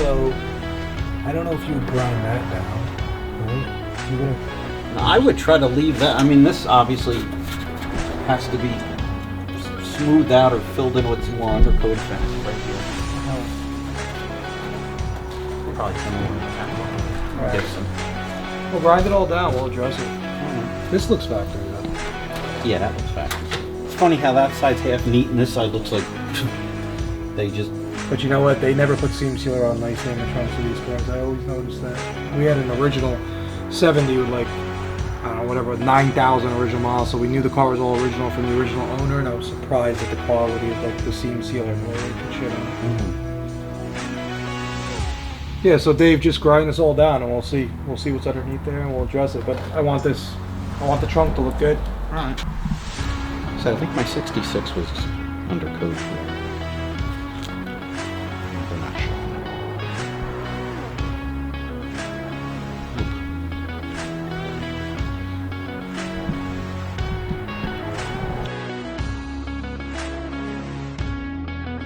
So I don't know if you would grind that down. Right? You're gonna... I would try to leave that. I mean, this obviously has to be smoothed out or filled in with some more undercoat fence right here. Probably similar to that. Right. Get some. We'll grind it all down. We'll address it. This looks factory though. Yeah, that looks factory. It's funny how that side's half neat and this side looks like they just. But you know what? They never put seam sealer on nicely in the trunks of these cars. I always noticed that. We had an original 70 with like, I don't know, whatever, 9,000 original miles. So we knew the car was all original from the original owner, and I was surprised at the quality of like the seam sealer and really good shit on it. Yeah, so Dave, just grind this all down, and we'll see what's underneath there, and we'll address it. But I want the trunk to look good. All right. So I think my 66 was undercoat. They're not sure.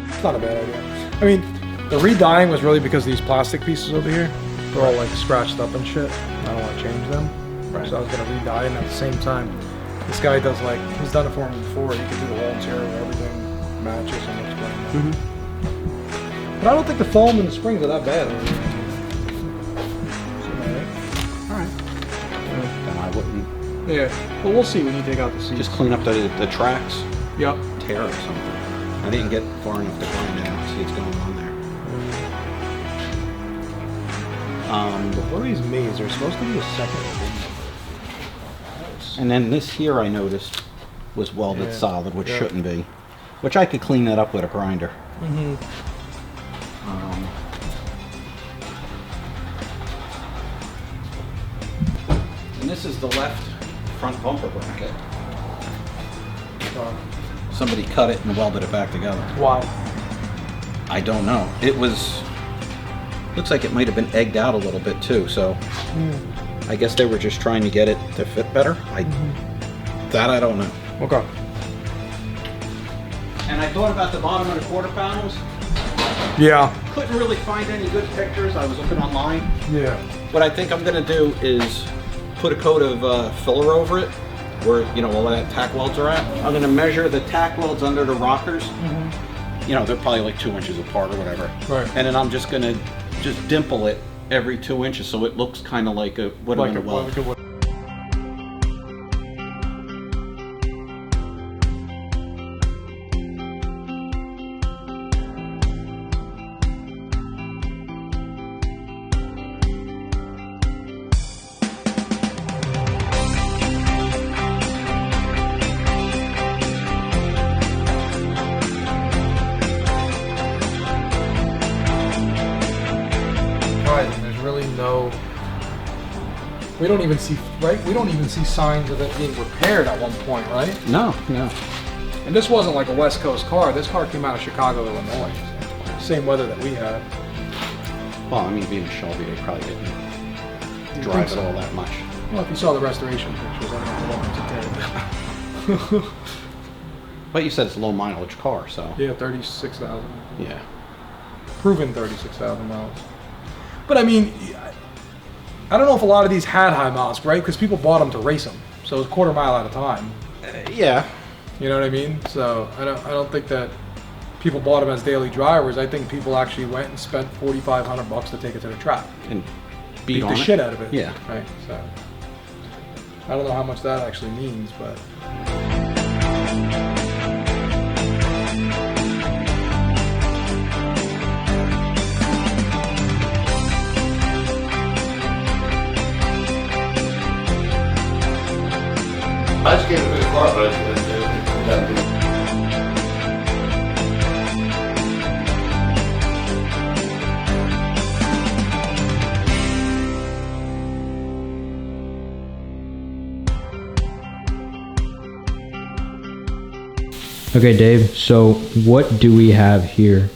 It's not a bad idea. I mean, the re-dyeing was really because these plastic pieces over here, they're all like scratched up and shit. I don't want to change them. Right. So I was going to re-dye, and at the same time, this guy does like, he's done it for me before. He can do the wall interior where everything matches and looks great. But I don't think the foam and the springs are that bad. Alright. Then I wouldn't. Yeah. Well, we'll see when you take out the seats. Just clean up the tracks. Yep. Tear or something. I didn't get far enough to grind it out. See what's going on there. But what are these maze? There's supposed to be a second window. And then this here I noticed was welded solid, which shouldn't be. Which I could clean that up with a grinder. And this is the left front bumper bracket. Somebody cut it and welded it back together. Why? I don't know. It was, looks like it might have been egged out a little bit too, so I guess they were just trying to get it to fit better. That I don't know. Okay. And I thought about the bottom of the quarter panels. Yeah. Couldn't really find any good pictures. I was looking online. Yeah. What I think I'm gonna do is put a coat of filler over it, where all that tack welds are at. I'm gonna measure the tack welds under the rockers. They're probably like 2 inches apart or whatever. Right. And then I'm just gonna dimple it every 2 inches so it looks kind of like what I'm gonna weld. There's really no, we don't even see, right? We don't even see signs of it being repaired at one point, right? No. And this wasn't like a West Coast car. This car came out of Chicago, Illinois. Same weather that we had. Well, I mean, being a Shelby, they probably didn't drive it all that much. Well, if you saw the restoration pictures, I don't know what to But you said it's a low mileage car, so. Yeah, 36,000. Yeah. Proven 36,000 miles. But I mean, I don't know if a lot of these had high miles, right? Because people bought them to race them, so it was quarter mile at a time. Yeah. You know what I mean? So I don't think that people bought them as daily drivers. I think people actually went and spent $4,500 to take it to the track And beat the shit out of it. Yeah. Right. So I don't know how much that actually means, but. I just gave it a good car, but I Okay, Dave, so what do we have here?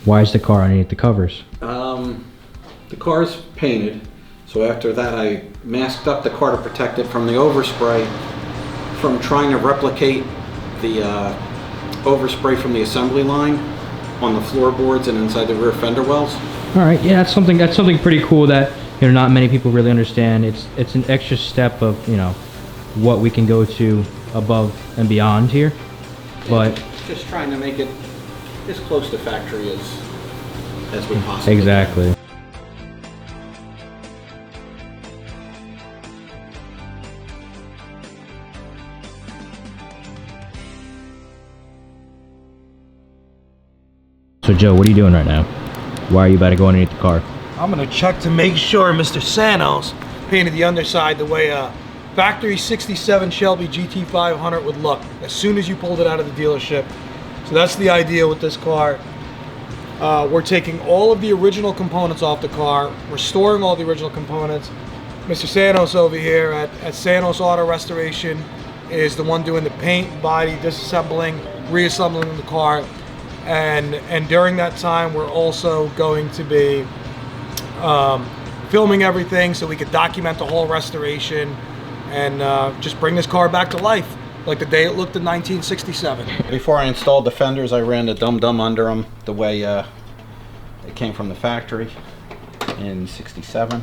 Why is the car underneath the covers? The car's painted, so after that I masked up the car to protect it from the overspray, from trying to replicate the overspray from the assembly line on the floorboards and inside the rear fender wells. All right, yeah, that's something pretty cool that not many people really understand. It's an extra step of what we can go to above and beyond here, but just trying to make it as close to factory as we possibly exactly. can. So Joe, what are you doing right now? Why are you about to go underneath the car? I'm gonna check to make sure Mr. Sanos painted the underside the way a factory 67 Shelby GT500 would look as soon as you pulled it out of the dealership. So that's the idea with this car. We're taking all of the original components off the car, restoring all the original components. Mr. Sanos over here at Sanos Auto Restoration is the one doing the paint, body, disassembling, reassembling the car. And during that time, we're also going to be filming everything so we could document the whole restoration and just bring this car back to life, like the day it looked in 1967. Before I installed the fenders, I ran the dum-dum under them the way it came from the factory in 67.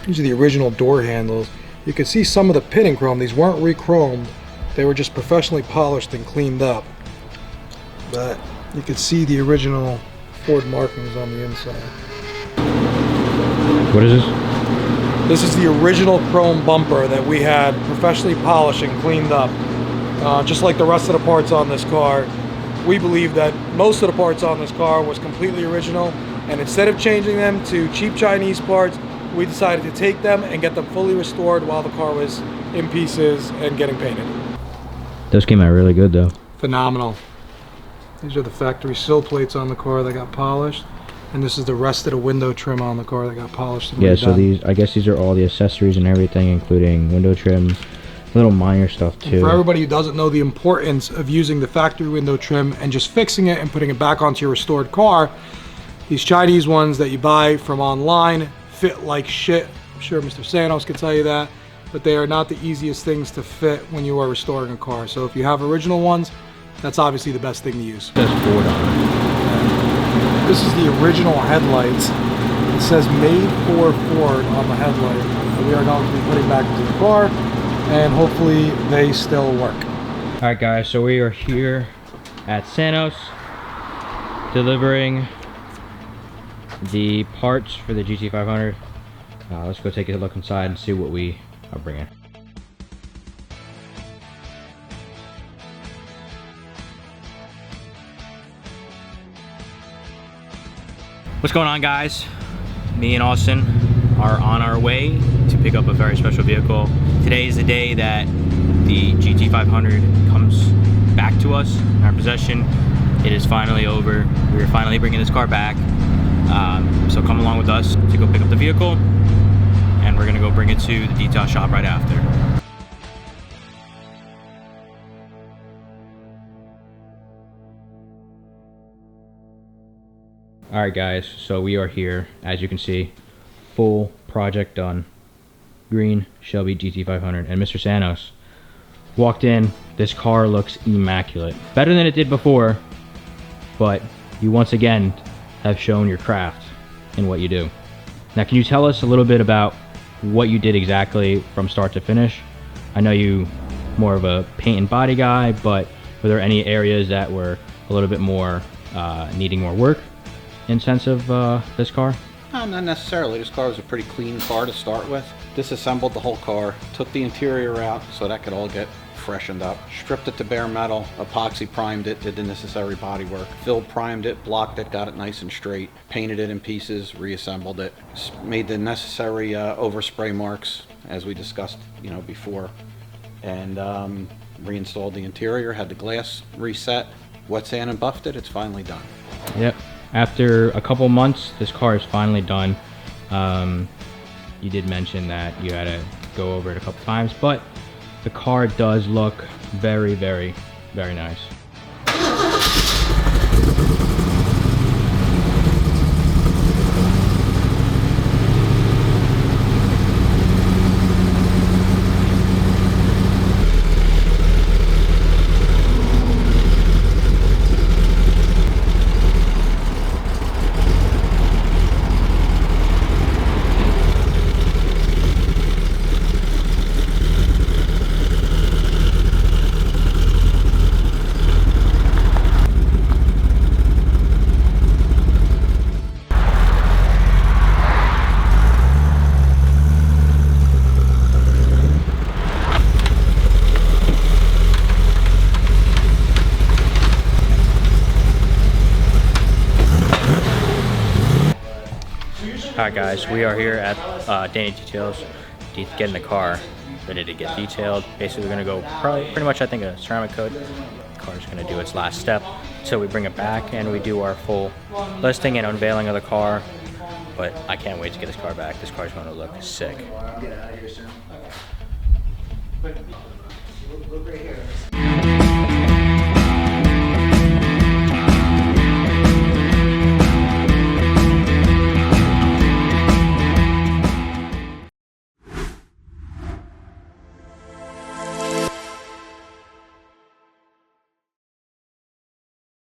These are the original door handles. You can see some of the pitting chrome. These weren't re-chromed. They were just professionally polished and cleaned up. But you can see the original Ford markings on the inside. What is this? This is the original chrome bumper that we had professionally polished and cleaned up. Just like the rest of the parts on this car. We believe that most of the parts on this car was completely original, and instead of changing them to cheap Chinese parts, we decided to take them and get them fully restored while the car was in pieces and getting painted. Those came out really good though. Phenomenal. These are the factory sill plates on the car that got polished, and this is the rest of the window trim on the car that got polished and Yeah, redone. so I guess these are all the accessories and everything, including window trim, little minor stuff too. And for everybody who doesn't know the importance of using the factory window trim and just fixing it and putting it back onto your restored car, these Chinese ones that you buy from online fit like shit. I'm sure Mr. Sanos can tell you that, but they are not the easiest things to fit when you are restoring a car. So if you have original ones, that's obviously the best thing to use. It says Ford on it. This is the original headlights. It says made for Ford on the headlight. That we are going to be putting back into the car, and hopefully they still work. All right guys, so we are here at Sanos delivering the parts for the GT500. Let's go take a look inside and see what we are bringing. What's going on, guys? Me and Austin are on our way to pick up a very special vehicle. Today is the day that the GT500 comes back to us in our possession. It is finally over. We are finally bringing this car back. So come along with us to go pick up the vehicle, and we're gonna go bring it to the detail shop right after. All right guys, so we are here, as you can see, full project done. Green Shelby GT500, and Mr. Sanos walked in. This car looks immaculate, better than it did before, but you once again have shown your craft in what you do. Now, can you tell us a little bit about what you did exactly from start to finish? I know you more of a paint and body guy, but were there any areas that were a little bit more needing more work in sense of this car? No, not necessarily. This car was a pretty clean car to start with. Disassembled the whole car, took the interior out so that could all get freshened up, stripped it to bare metal, epoxy primed it, did the necessary body work, filled primed it, blocked it, got it nice and straight, painted it in pieces, reassembled it, made the necessary overspray marks as we discussed before, and reinstalled the interior, had the glass reset, wet sand and buffed it. It's finally done. Yep. After a couple months, this car is finally done. You did mention that you had to go over it a couple times, but the car does look very, very, very nice. Hi guys, we are here at Danny Details, getting the car ready to get detailed. Basically, we're gonna go pretty much, I think, a ceramic coat. The car's gonna do its last step, so we bring it back and we do our full listing and unveiling of the car. But I can't wait to get this car back. This car's gonna look sick. Get out of here soon. Okay. Look right here.